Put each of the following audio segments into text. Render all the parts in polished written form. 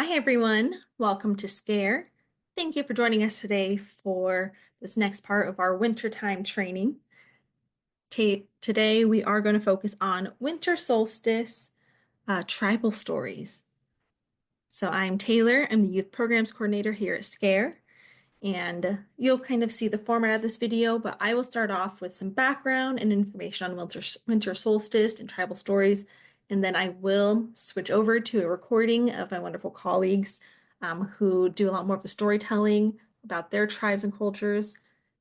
Hi, everyone. Welcome to Scare. Thank you for joining us today for this next part of our wintertime training. Today, we are going to focus on winter solstice tribal stories. So I'm Taylor. I'm the youth programs coordinator here at Scare. And you'll kind of see the format of this video, but I will start off with some background and information on winter solstice and tribal stories. And then I will switch over to a recording of my wonderful colleagues who do a lot more of the storytelling about their tribes and cultures.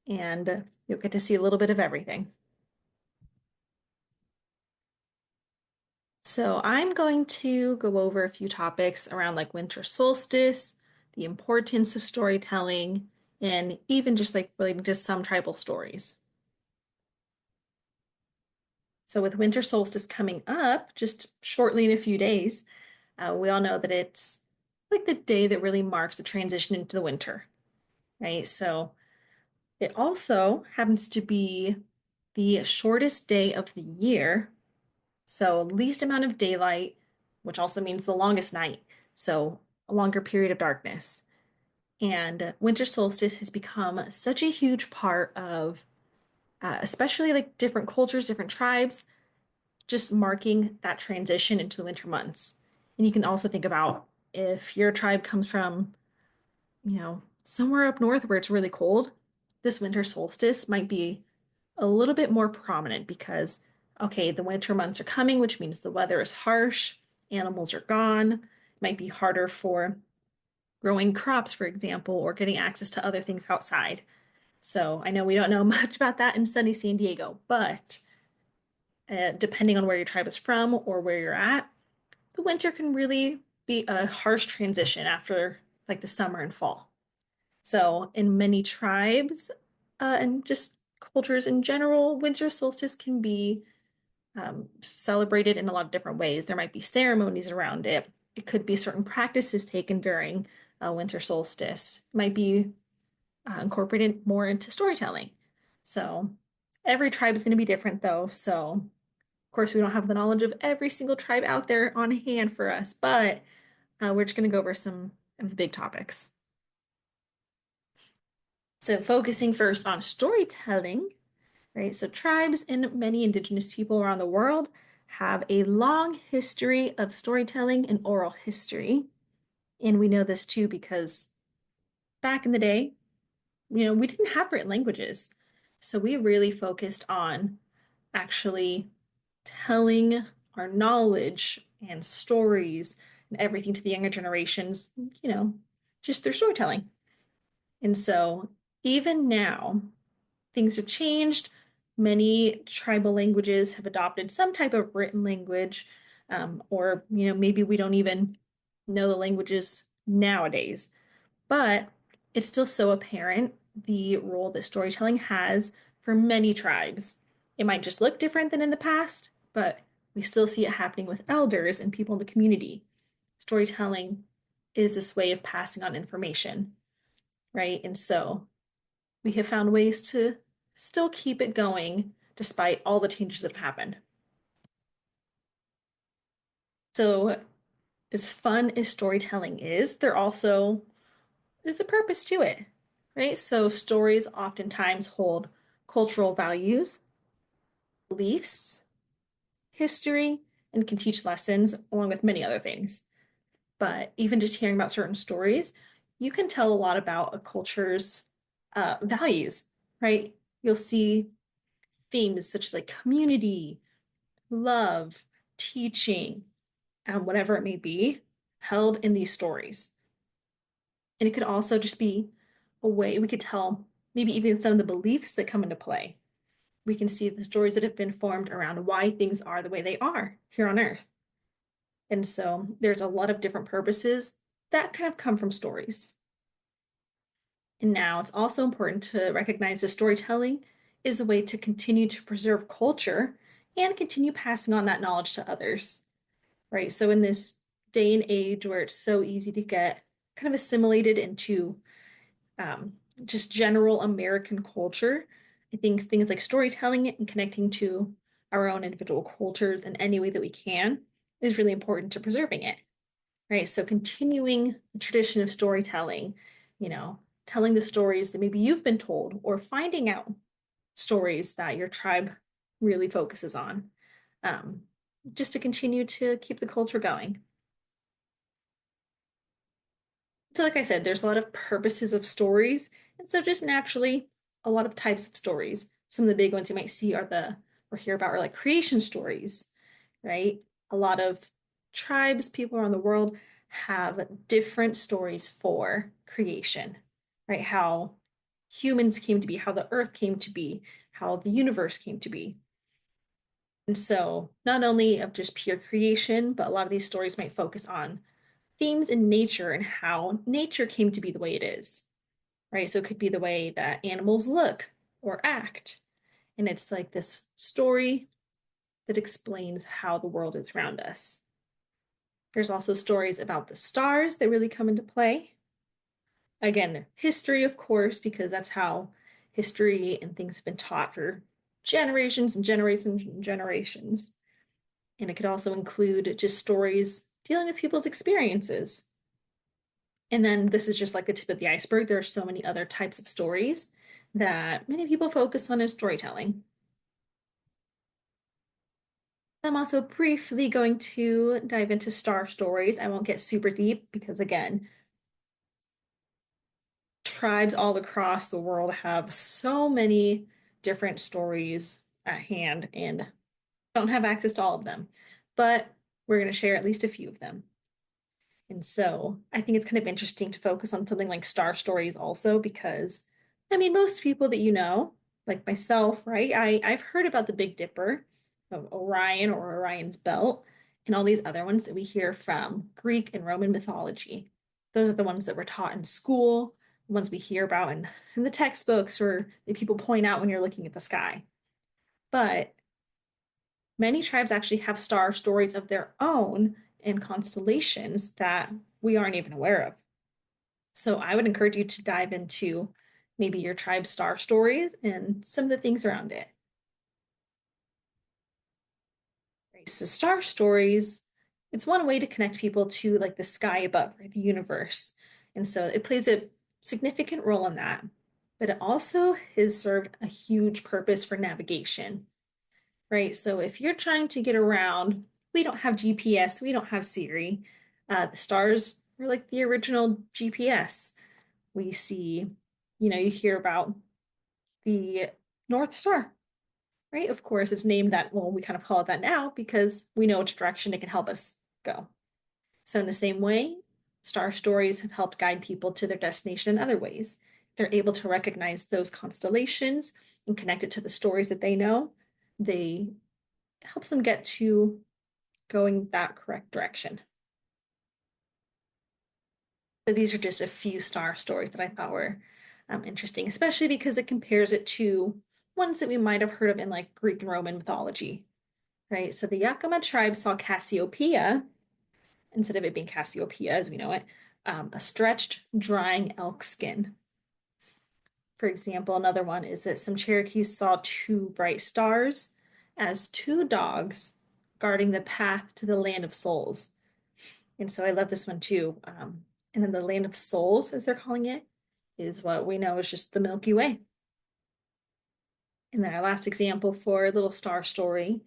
And you'll get to see a little bit of everything. So I'm going to go over a few topics around like winter solstice, the importance of storytelling, and even just like relating to some tribal stories. So with winter solstice coming up just shortly in a few days, we all know that it's like the day that really marks the transition into the winter, right? So it also happens to be the shortest day of the year. So least amount of daylight, which also means the longest night. So a longer period of darkness. And winter solstice has become such a huge part of, especially like different cultures, different tribes, just marking that transition into the winter months. And you can also think about if your tribe comes from, somewhere up north where it's really cold, this winter solstice might be a little bit more prominent because, okay, the winter months are coming, which means the weather is harsh, animals are gone. It might be harder for growing crops, for example, or getting access to other things outside. So I know we don't know much about that in sunny San Diego, but depending on where your tribe is from or where you're at, the winter can really be a harsh transition after like the summer and fall. So in many tribes and just cultures in general, winter solstice can be celebrated in a lot of different ways. There might be ceremonies around it. It could be certain practices taken during winter solstice. It might be incorporated more into storytelling. So every tribe is going to be different, though. So, of course, we don't have the knowledge of every single tribe out there on hand for us, but we're just going to go over some of the big topics. So, focusing first on storytelling, right? So, tribes and many indigenous people around the world have a long history of storytelling and oral history. And we know this too because back in the day, we didn't have written languages. So we really focused on actually telling our knowledge and stories and everything to the younger generations, you know, just through storytelling. And so even now, things have changed. Many tribal languages have adopted some type of written language, or, maybe we don't even know the languages nowadays. But it's still so apparent the role that storytelling has for many tribes. It might just look different than in the past, but we still see it happening with elders and people in the community. Storytelling is this way of passing on information, right? And so we have found ways to still keep it going despite all the changes that have happened. So, as fun as storytelling is, there also is a purpose to it, right? So stories oftentimes hold cultural values, beliefs, history, and can teach lessons along with many other things. But even just hearing about certain stories, you can tell a lot about a culture's values, right? You'll see themes such as like community, love, teaching, whatever it may be, held in these stories. And it could also just be a way we could tell maybe even some of the beliefs that come into play. We can see the stories that have been formed around why things are the way they are here on Earth. And so there's a lot of different purposes that kind of come from stories. And now it's also important to recognize that storytelling is a way to continue to preserve culture and continue passing on that knowledge to others, right? So in this day and age where it's so easy to get kind of assimilated into just general American culture. I think things like storytelling and connecting to our own individual cultures in any way that we can is really important to preserving it. right? So continuing the tradition of storytelling, you know, telling the stories that maybe you've been told or finding out stories that your tribe really focuses on, um, just to continue to keep the culture going. So, like I said, there's a lot of purposes of stories, and so just naturally, a lot of types of stories. Some of the big ones you might see are the or hear about are like creation stories, right? A lot of tribes, people around the world have different stories for creation, right? How humans came to be, how the earth came to be, how the universe came to be. And so, not only of just pure creation, but a lot of these stories might focus on themes in nature and how nature came to be the way it is, right? So, it could be the way that animals look or act. And it's like this story that explains how the world is around us. There's also stories about the stars that really come into play. Again, history, of course, because that's how history and things have been taught for generations and generations and generations. And it could also include just stories dealing with people's experiences. And then this is just like the tip of the iceberg. There are so many other types of stories that many people focus on in storytelling. I'm also briefly going to dive into star stories. I won't get super deep because, again, tribes all across the world have so many different stories at hand and don't have access to all of them. But we're going to share at least a few of them. And so I think it's kind of interesting to focus on something like star stories also because, I mean, most people that you know, like myself, right? I've heard about the Big Dipper, of Orion or Orion's Belt, and all these other ones that we hear from Greek and Roman mythology. Those are the ones that we're taught in school, the ones we hear about in the textbooks or that people point out when you're looking at the sky. But many tribes actually have star stories of their own and constellations that we aren't even aware of. So I would encourage you to dive into maybe your tribe's star stories and some of the things around it. Right? So star stories, it's one way to connect people to like the sky above, right? The universe. And so it plays a significant role in that. But it also has served a huge purpose for navigation, right? So if you're trying to get around, we don't have GPS, we don't have Siri. The stars are like the original GPS. We see, you hear about the North Star, right? Of course, it's named that, well, we kind of call it that now because we know which direction it can help us go. So, in the same way, star stories have helped guide people to their destination in other ways. They're able to recognize those constellations and connect it to the stories that they know. They helps them get to going that correct direction. So these are just a few star stories that I thought were interesting, especially because it compares it to ones that we might have heard of in like Greek and Roman mythology, right? So the Yakama tribe saw Cassiopeia, instead of it being Cassiopeia as we know it, a stretched, drying elk skin. For example, another one is that some Cherokees saw two bright stars as two dogs guarding the path to the land of souls. And so I love this one too. And then the land of souls, as they're calling it, is what we know is just the Milky Way. And then our last example for a little star story,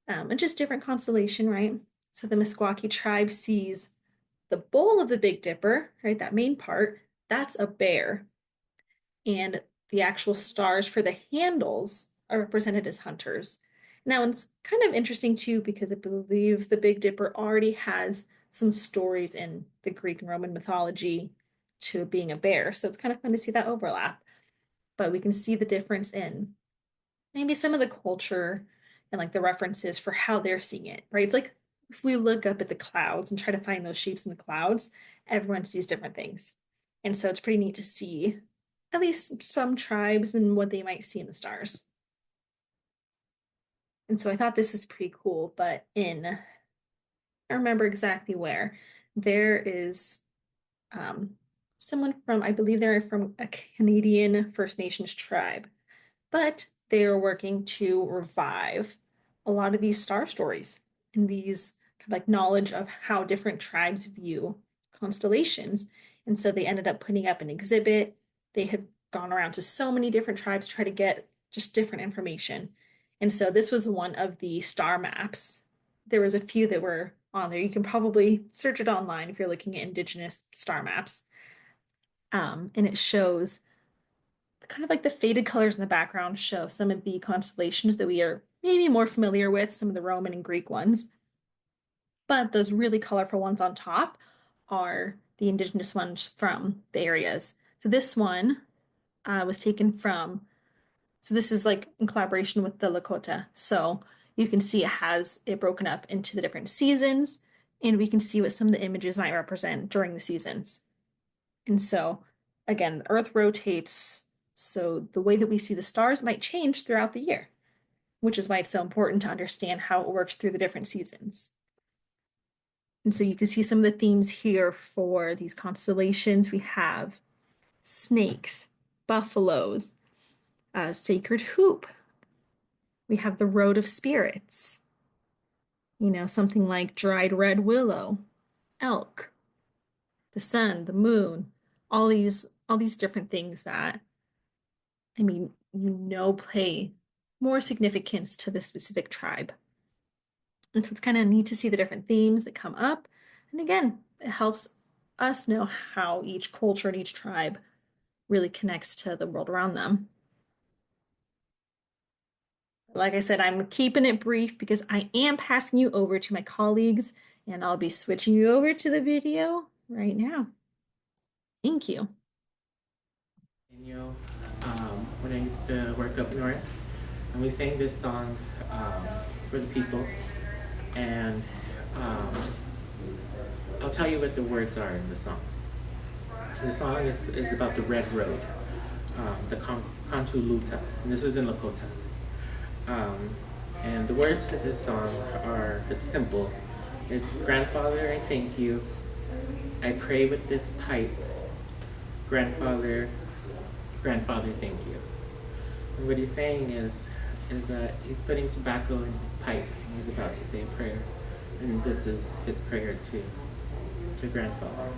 and just different constellation, right? So the Meskwaki tribe sees the bowl of the Big Dipper, right? That main part, that's a bear. And the actual stars for the handles are represented as hunters. And that one's kind of interesting too, because I believe the Big Dipper already has some stories in the Greek and Roman mythology to being a bear. So it's kind of fun to see that overlap. But we can see the difference in maybe some of the culture and like the references for how they're seeing it, right? It's like if we look up at the clouds and try to find those shapes in the clouds, everyone sees different things. And so it's pretty neat to see at least some tribes and what they might see in the stars. And so I thought this was pretty cool, but I remember exactly where, there is someone from, I believe they're from a Canadian First Nations tribe, but they are working to revive a lot of these star stories and these like knowledge of how different tribes view constellations. And so they ended up putting up an exhibit. They had gone around to so many different tribes to try to get just different information. And so this was one of the star maps. There was a few that were on there. You can probably search it online if you're looking at indigenous star maps. And it shows kind of like the faded colors in the background show some of the constellations that we are maybe more familiar with, some of the Roman and Greek ones. But those really colorful ones on top are the indigenous ones from the areas. So this one was taken from, so this is like in collaboration with the Lakota. So you can see it has it broken up into the different seasons, and we can see what some of the images might represent during the seasons. And so again, the Earth rotates, so the way that we see the stars might change throughout the year, which is why it's so important to understand how it works through the different seasons. And so you can see some of the themes here for these constellations. We have snakes, buffaloes, a sacred hoop. We have the road of spirits, something like dried red willow, elk, the sun, the moon, all these different things that, play more significance to the specific tribe. And so it's kind of neat to see the different themes that come up. And again, it helps us know how each culture and each tribe really connects to the world around them. Like I said, I'm keeping it brief because I am passing you over to my colleagues, and I'll be switching you over to the video right now. Thank you. When I used to work up north, and we sang this song for the people, and I'll tell you what the words are in the song. The song is about the red road, the Kantuluta, and this is in Lakota. And the words to this song it's simple. It's, grandfather, I thank you. I pray with this pipe. Grandfather, thank you. And what he's saying is that he's putting tobacco in his pipe and he's about to say a prayer. And this is his prayer to grandfather.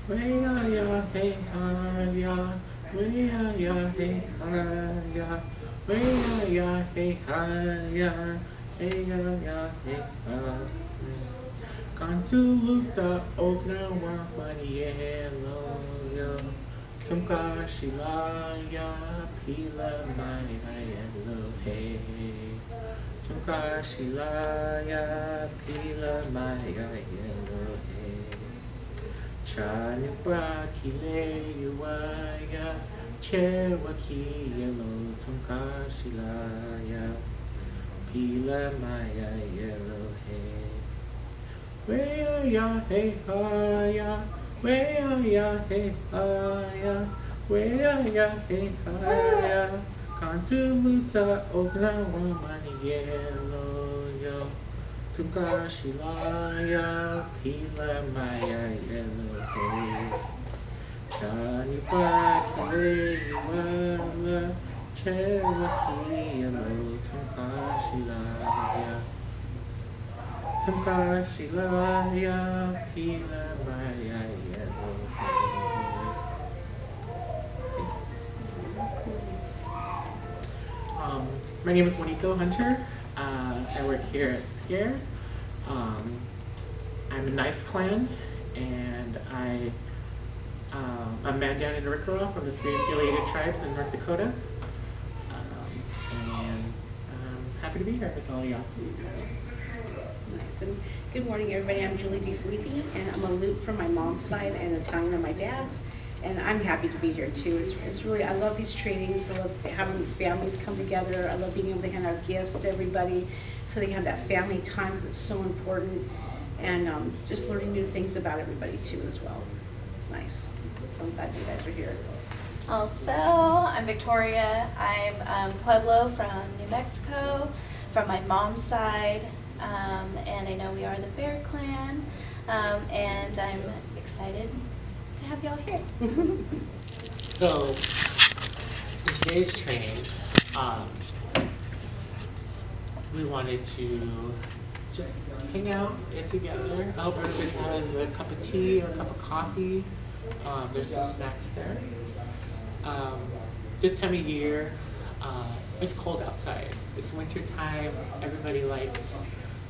Way-ya-ya, hey-ha-ya. Way-ya-ya, hey-ha-ya. Way-ya-ya, hey-ha-ya. Hey-ya-ya, hey-ha. Kantuluta ognawa manielo yo. Tumka shilaya pila mayelo hey. Tumka shilaya pila mayelo hey. Chanipa kile yuaya chewa kiyelo. Tumka shilaya pila mayelo hey. Way-ya, hey-ha-ya, way-ya, hey-ha-ya, way-ya, hey-ha-ya. Kantuluta ognawa manielo yo. Tumka shilaya pila maya yelo hey. Chanipa kile yuala chewa kiyelo. Tumka shilaya. Tumka shilaya pila maya yelo. My name is Juanito Hunter. I work here at SCARE. I'm a knife clan, and I'm a man down in Arikara from the 3 affiliated tribes in North Dakota. And I'm happy to be here with all of y'all. Nice. And good morning, everybody. I'm Julie DeFilippi, and I'm a Loop from my mom's side and Italian on my dad's. And I'm happy to be here too. It's really, I love these trainings. I love having families come together. I love being able to hand out gifts to everybody so they can have that family time because it's so important. And just learning new things about everybody too as well. It's nice. So I'm glad you guys are here. Also, I'm Victoria. I'm Pueblo from New Mexico, from my mom's side. And I know we are the Bear Clan. And I'm excited to have y'all here. So, in today's training, we wanted to just hang out, get together. I hope everybody has a cup of tea or a cup of coffee. There's some snacks there. Um, this time of year, it's cold outside. It's winter time. Everybody likes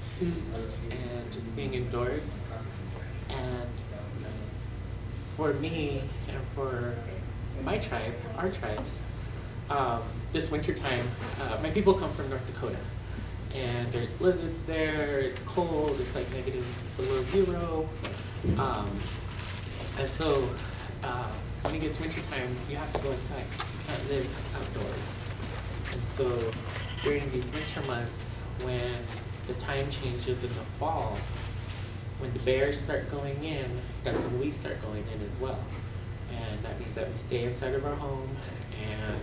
soups and just being indoors. And for me and for my tribe, our tribes, this winter time, my people come from North Dakota. And there's blizzards there, it's cold, it's like negative below zero. And so when it gets winter time, you have to go inside. You can't live outdoors. And so during these winter months, when the time changes in the fall, when the bears start going in, that's when we start going in as well. And that means that we stay inside of our home and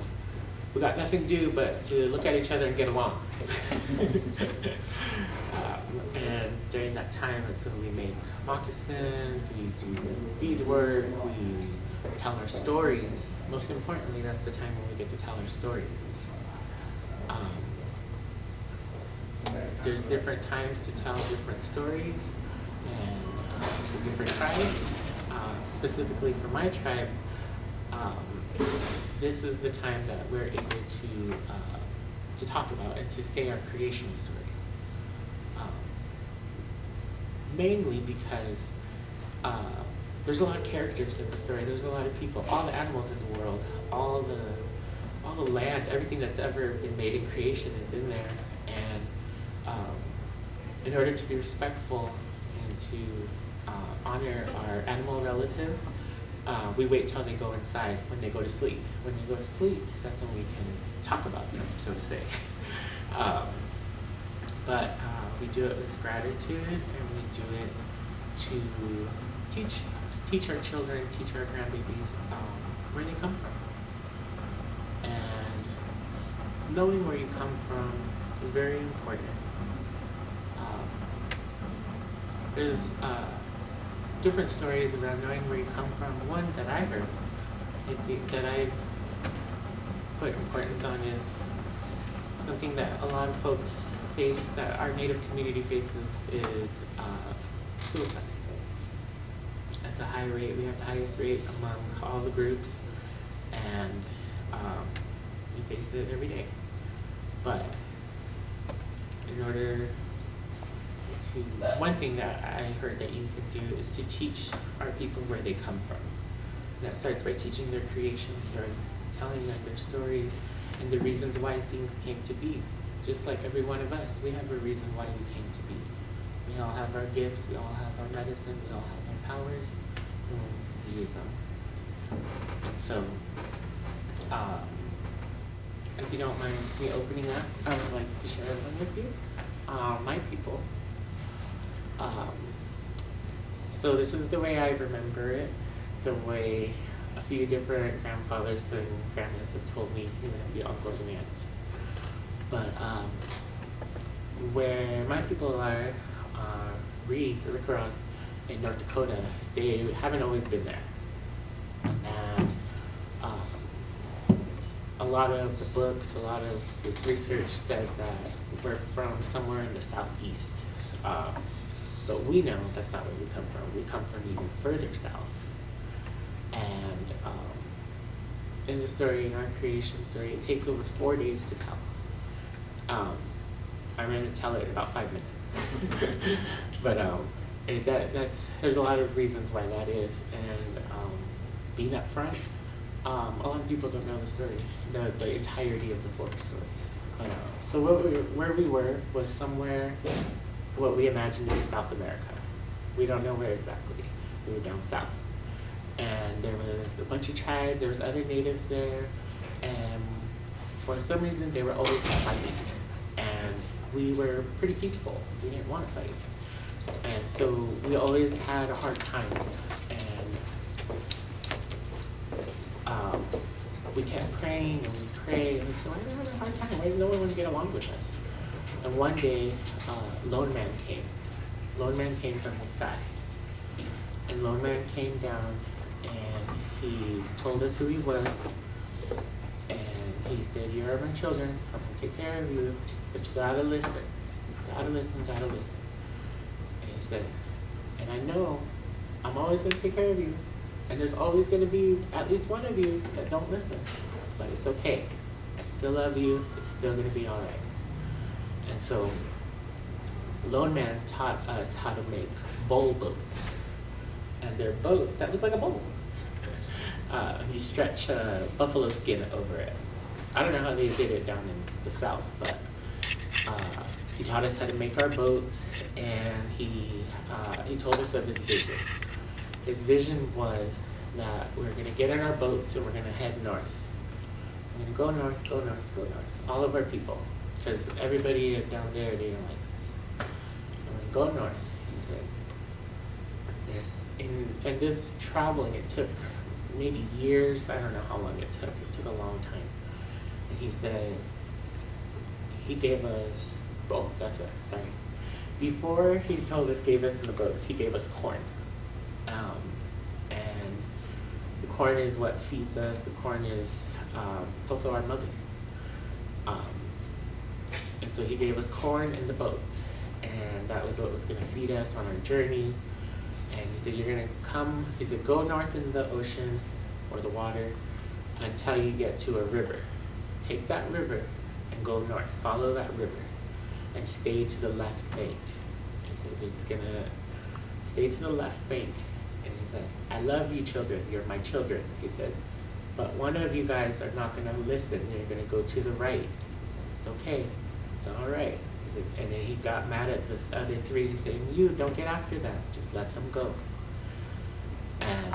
we got nothing to do but to look at each other and get along. And during that time, that's when we make moccasins, we do beadwork, we tell our stories. Most importantly, that's the time when we get to tell our stories. There's different times to tell different stories, and for different tribes. Specifically for my tribe, this is the time that we're able to talk about and to say our creation story. Mainly because there's a lot of characters in the story. There's a lot of people, all the animals in the world, all the land, everything that's ever been made in creation is in there. And in order to be respectful and to honor our animal relatives, we wait till they go inside when they go to sleep. When they go to sleep, that's when we can talk about them, so to say. But we do it with gratitude, and we do it to teach our children, teach our grandbabies where they come from. And knowing where you come from is very important. There's different stories around knowing where you come from. One that I heard, that I put importance on, is something that a lot of folks face, that our Native community faces, is suicide. That's a high rate. We have the highest rate among all the groups, and we face it every day. But in order to, one thing that I heard that you can do is to teach our people where they come from. And that starts by teaching their creation story, telling them their stories and the reasons why things came to be. Just like every one of us, we have a reason why we came to be. We all have our gifts, we all have our medicine, we all have our powers, and we use them. And so, if you don't mind me opening up, I would like to share one with you. My people. So this is the way I remember it, the way a few different grandfathers and grandmas have told me, the uncles and aunts. But where my people are, Reeds, or Ricaros, in North Dakota, they haven't always been there. And a lot of the books, a lot of this research says that we're from somewhere in the southeast. But we know that's not where we come from. We come from even further south. And in the story, in our creation story, it takes over 4 days to tell. I'm going to tell it in about 5 minutes. But there's a lot of reasons why that is. And being up front, a lot of people don't know the story, the entirety of the folk stories. So where we were was somewhere, what we imagined to be South America. We don't know where exactly. We were down south. And there was a bunch of tribes, there was other natives there, and for some reason they were always fighting. And we were pretty peaceful. We didn't want to fight. And so we always had a hard time. And we kept praying and we prayed, and we said, why are we having a hard time? Why does no one want to get along with us? And one day, Lone Man came. Lone Man came from the sky. And Lone Man came down and he told us who he was. And he said, you're my children, I'm gonna take care of you, but you gotta listen. You gotta listen, gotta listen. And he said, and I know I'm always gonna take care of you, and there's always gonna be at least one of you that don't listen, but it's okay. I still love you, it's still gonna be all right. And so, Lone Man taught us how to make bowl boats. And they're boats that look like a bowl. You stretch buffalo skin over it. I don't know how they did it down in the South, but he taught us how to make our boats, and he told us of his vision. His vision was that we're gonna get in our boats and we're gonna head north. We're gonna go north, go north, go north. All of our people, because everybody down there, they don't like us. And we're gonna go north, he said. And this traveling, it took maybe years. I don't know how long it took. It took a long time. And he said, he gave us, oh, that's it, sorry. Before he told us, gave us in the boats, he gave us corn. And the corn is what feeds us. The corn is, it's also our mother. And so he gave us corn in the boats. And that was what was gonna feed us on our journey. And he said, you're gonna come, he said, go north in the ocean or the water until you get to a river. Take that river and go north, follow that river and stay to the left bank. He said, it's gonna stay to the left bank. And he said, I love you children, you're my children. He said, but one of you guys are not gonna listen, you're gonna go to the right. He said, it's okay, it's all right. And then he got mad at the other three, saying, you don't get after them, just let them go. And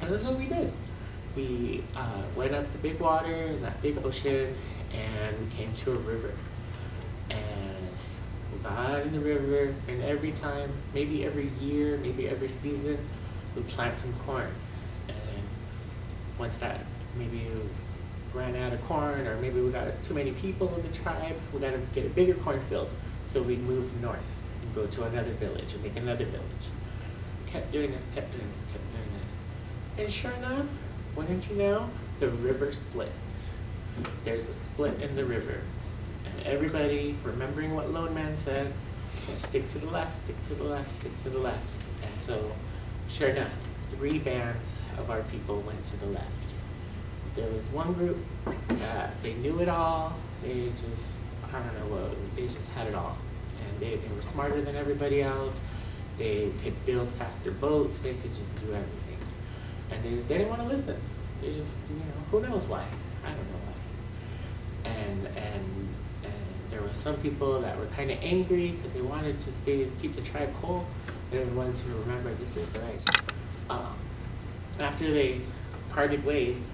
that's what we did. We went up the big water in that big ocean, and we came to a river. And we got in the river, and every time, maybe every year, maybe every season, we plant some corn. And once that maybe ran out of corn, or maybe we got too many people in the tribe, we got to get a bigger cornfield. So we moved north and go to another village and make another village. Kept doing this, kept doing this, kept doing this. And sure enough, wouldn't you know, the river splits. There's a split in the river. And everybody, remembering what Lone Man said, stick to the left, stick to the left, stick to the left. And so, sure enough, 3 bands of our people went to the left. There was one group that they knew it all. They just, I don't know what, they just had it all. And they were smarter than everybody else. They could build faster boats. They could just do everything. And they didn't want to listen. They just, who knows why? I don't know why. And there were some people that were kind of angry because they wanted to keep the tribe whole. They're the ones who remember this is right. After they parted ways,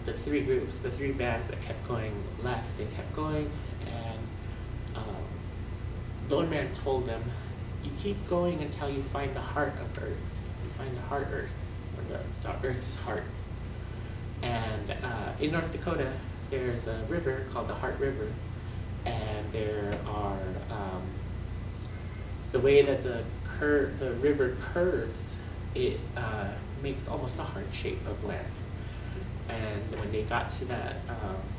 the 3 groups, the 3 bands that kept going left, they kept going, and Lone Man told them, you keep going until you find the heart of Earth. You find the heart Earth, or the Earth's heart. And in North Dakota, there's a river called the Heart River, and there are, the way that the river curves, it makes almost a heart shape of land. And when they got to that,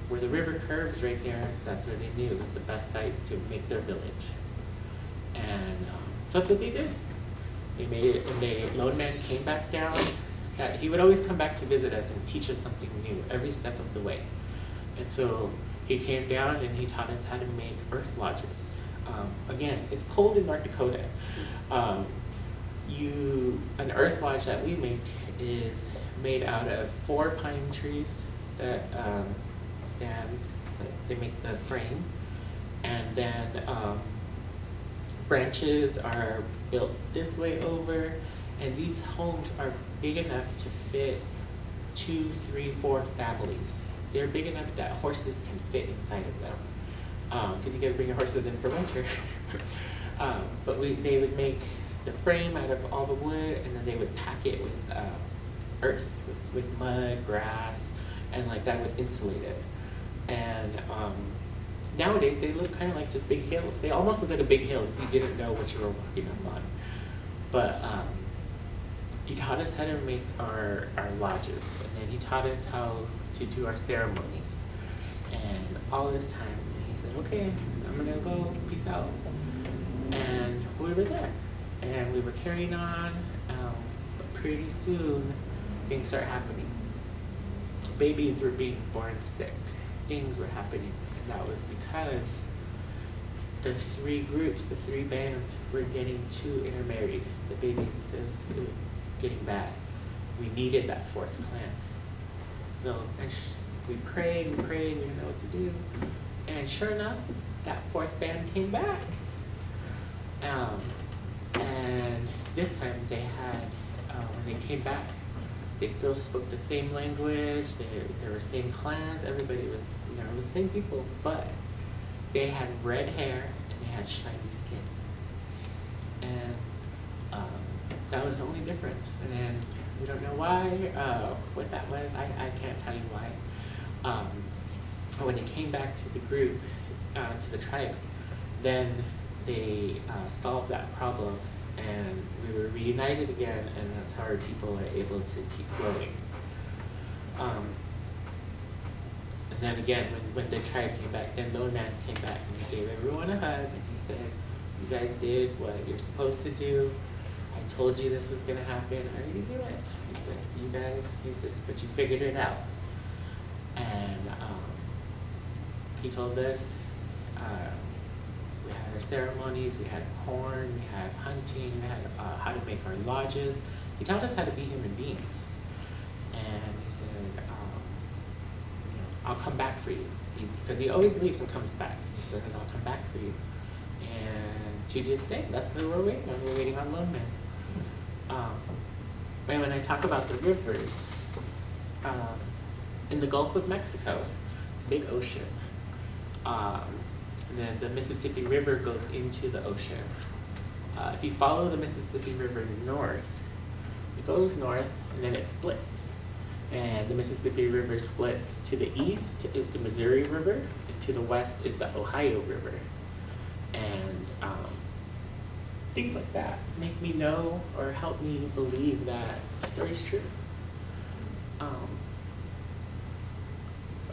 where the river curves right there, that's where they knew it was the best site to make their village. And that's what they did. They made it, and Lone Man came back down. He would always come back to visit us and teach us something new every step of the way. And so he came down and he taught us how to make earth lodges. Again, it's cold in North Dakota. An earth lodge that we make is made out of 4 pine trees that they make the frame, and then branches are built this way over, and these homes are big enough to fit 2, 3, 4 families. They're big enough that horses can fit inside of them, because you gotta bring your horses in for winter. But they would make the frame out of all the wood, and then they would pack it with earth, with mud, grass, and like that would insulate it. And nowadays they look kind of like just big hills. They almost look like a big hill if you didn't know what you were walking up on. But he taught us how to make our lodges, and then he taught us how to do our ceremonies. And all this time, he said, okay, so I'm gonna go, peace out. And we were there, and we were carrying on, but pretty soon, things start happening. Babies were being born sick, things were happening, and that was because the three groups, the three bands were getting too intermarried. The babies is getting bad. We needed that fourth clan. So we prayed, we didn't know what to do. And sure enough, that fourth band came back. And this time they had, when they came back, they still spoke the same language, they were same clans, everybody was, it was the same people, but they had red hair and they had shiny skin. And that was the only difference. And then we don't know why, what that was. I can't tell you why. When they came back to the group, to the tribe, then they solved that problem and we were reunited again, and that's how our people are able to keep growing. And then again, when the tribe came back, then Lonan came back and he gave everyone a hug and he said, you guys did what you're supposed to do. I told you this was gonna happen, I already knew it. He said, you guys, he said, but you figured it out. And he told us, we had our ceremonies, we had corn, we had hunting, we had how to make our lodges. He taught us how to be human beings. And he said, I'll come back for you. Because he always leaves and comes back. He said, I'll come back for you. And to this day, that's what we're waiting on. We're waiting on Lone Man. But when I talk about the rivers, in the Gulf of Mexico, it's a big ocean. And then the Mississippi River goes into the ocean. If you follow the Mississippi River north, it goes north and then it splits. And the Mississippi River splits. To the east is the Missouri River, and to the west is the Ohio River. And things like that make me know or help me believe that the story's true.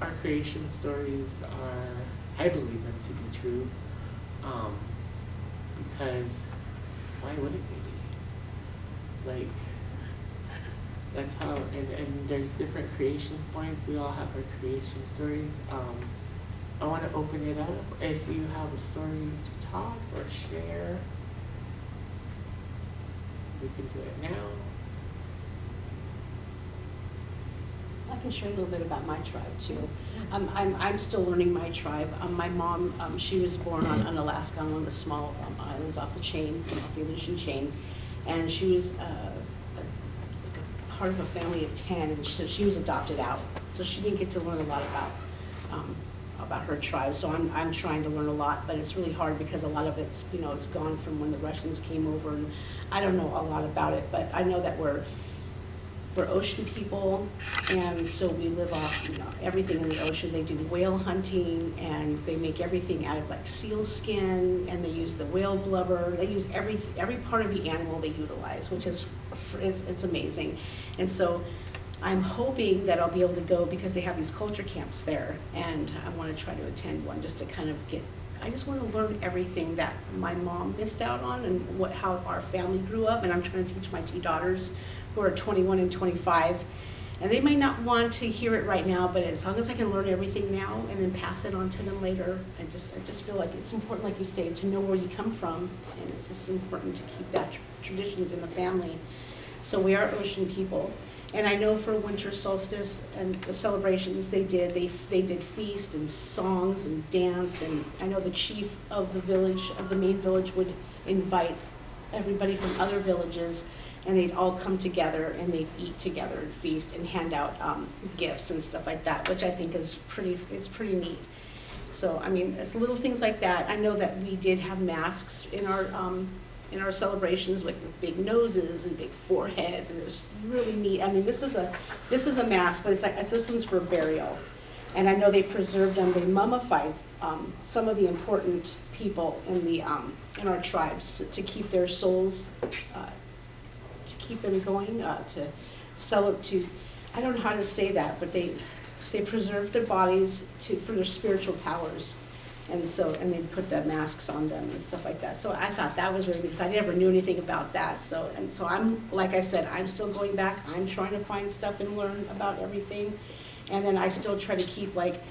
Our creation stories are, I believe them to be true, because why wouldn't they be? Like, that's how, and there's different creation points. We all have our creation stories. I want to open it up. If you have a story to talk or share, we can do it now. I can share a little bit about my tribe too. I'm still learning my tribe. My mom, she was born on Alaska, on one of the small islands off the chain, off the Aleutian chain, and she was like a part of a family of 10, and so she was adopted out. So she didn't get to learn a lot about her tribe. So I'm trying to learn a lot, but it's really hard because a lot of it's it's gone from when the Russians came over, and I don't know a lot about it, but I know that we're ocean people, and so we live off everything in the ocean. They do whale hunting, and they make everything out of like seal skin, and they use the whale blubber. They use every part of the animal they utilize, which is it's amazing. And so I'm hoping that I'll be able to go because they have these culture camps there, and I want to try to attend one just to kind of I just want to learn everything that my mom missed out on and how our family grew up, and I'm trying to teach my two daughters who are 21 and 25, and they may not want to hear it right now, but as long as I can learn everything now and then pass it on to them later, I just feel like it's important, like you say, to know where you come from, and it's just important to keep that traditions in the family. So we are ocean people, and I know for winter solstice and the celebrations they did feast and songs and dance, and I know the chief of the village, of the main village, would invite everybody from other villages, and they'd all come together and they'd eat together and feast and hand out gifts and stuff like that, which I think is pretty neat. So I mean, it's little things like that. I know that we did have masks in our celebrations, like with big noses and big foreheads, and it's really neat. I mean, this is a mask, but it's like this one's for burial, and I know they preserved them. They mummified some of the important people in our tribes to keep their souls keep them going, to sell it to, I don't know how to say that, but they preserve their bodies for their spiritual powers. And they put the masks on them and stuff like that. So I thought that was really, because I never knew anything about that. So I'm, like I said, I'm still going back. I'm trying to find stuff and learn about everything. And then I still try to keep, like,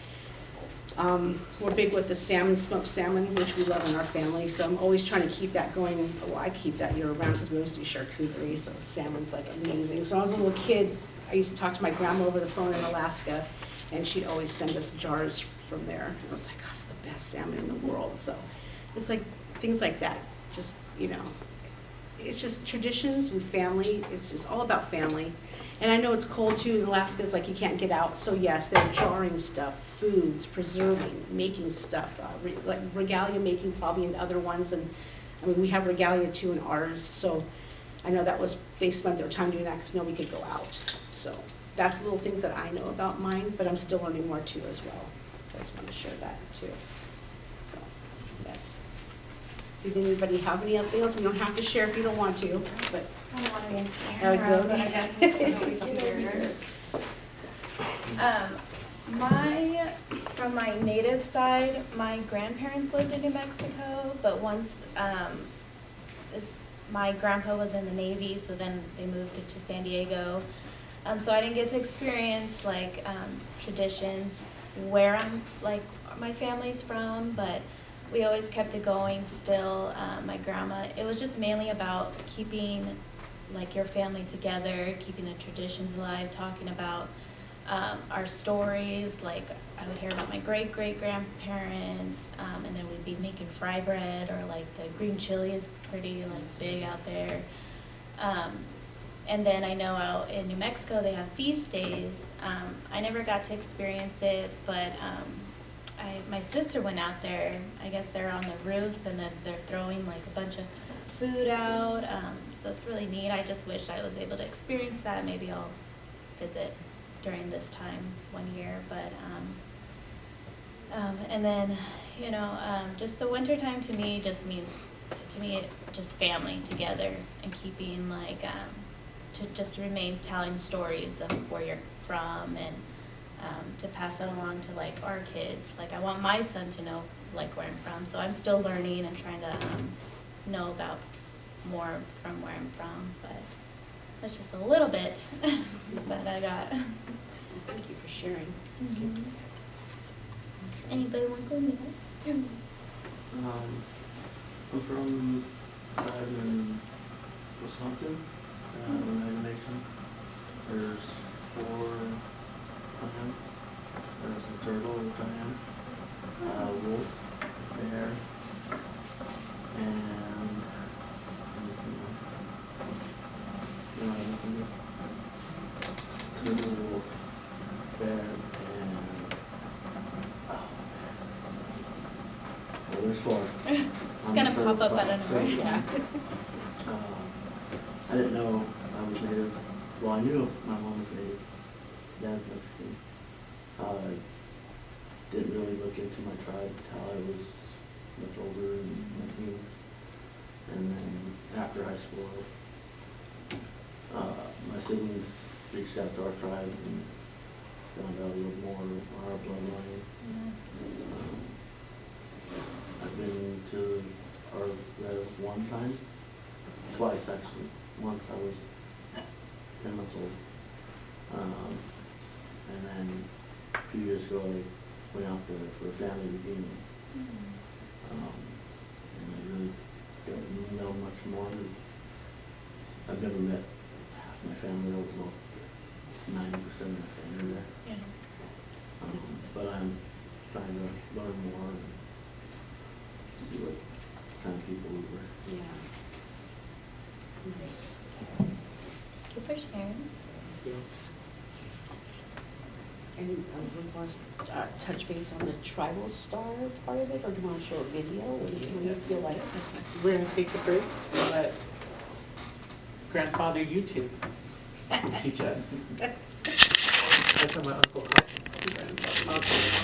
we're big with the salmon, smoked salmon, which we love in our family. So I'm always trying to keep that going. Well, I keep that year round because we always do charcuterie. So salmon's like amazing. So when I was a little kid, I used to talk to my grandma over the phone in Alaska, and she'd always send us jars from there. And I was like, gosh, the best salmon in the world. So it's like things like that. Just, you know, it's just traditions and family. It's just all about family. And I know it's cold too in Alaska. It's like you can't get out. So yes, they're jarring stuff, foods, preserving, making stuff, like regalia making probably in other ones. And I mean, we have regalia too in ours. So I know they spent their time doing that because nobody could go out. So that's little things that I know about mine, but I'm still learning more too as well. So I just want to share that too. So, yes. Did anybody have anything else? We don't have to share if you don't want to, but. I don't want to be in Oh, it's camera, okay. but I guess it's over here. From my native side, my grandparents lived in New Mexico, but once my grandpa was in the Navy, so then they moved it to San Diego. So I didn't get to experience like traditions where my family's from, but we always kept it going still. My grandma, it was just mainly about keeping like your family together, keeping the traditions alive, talking about our stories. Like I would hear about my great-great-grandparents, and then we'd be making fry bread, or like the green chili is pretty like big out there. And then I know out in New Mexico they have feast days. I never got to experience it, but my sister went out there. I guess they're on the roofs and then they're throwing like a bunch of food out. So it's really neat. I just wish I was able to experience that. Maybe I'll visit during this time one year. But and then just the winter time to me just means just family together and keeping like to just remain telling stories of where you're from, and to pass that along to like our kids. Like I want my son to know like where I'm from, so I'm still learning and trying to know about more from where I'm from. But that's just a little bit that I got. Thank you for sharing. Mm-hmm. Anybody want to go next? I'm from in Wisconsin, United Nation. There's 4 clans. There's a turtle, which I am, wolf, bear, and turtle, wolf, bear, and there's 4. It's gonna pop up out of nowhere. Yeah. I didn't know I was Native. Well, I knew my mom was Native, Dad's Mexican. Didn't really look into my tribe until I was much older, in my teens. And then after high school, my siblings reached out to our tribe and found out a little more on our bloodline. I've been to our res 1 time, twice actually. Once I was 10 months old. And then a few years ago I went out there for a family reunion. And I really don't know much more. I've never met half my family. I was about 90% of my family there. Yeah. But I'm trying to learn more and see what kind of people we were. Yeah. Nice. Thank you for sharing. And we want to touch base on the tribal star part of it, or do you want to show a video? What do you feel like? We're going to take a break and let Grandfather YouTube teach us. That's how my uncle calls him. Grandfather.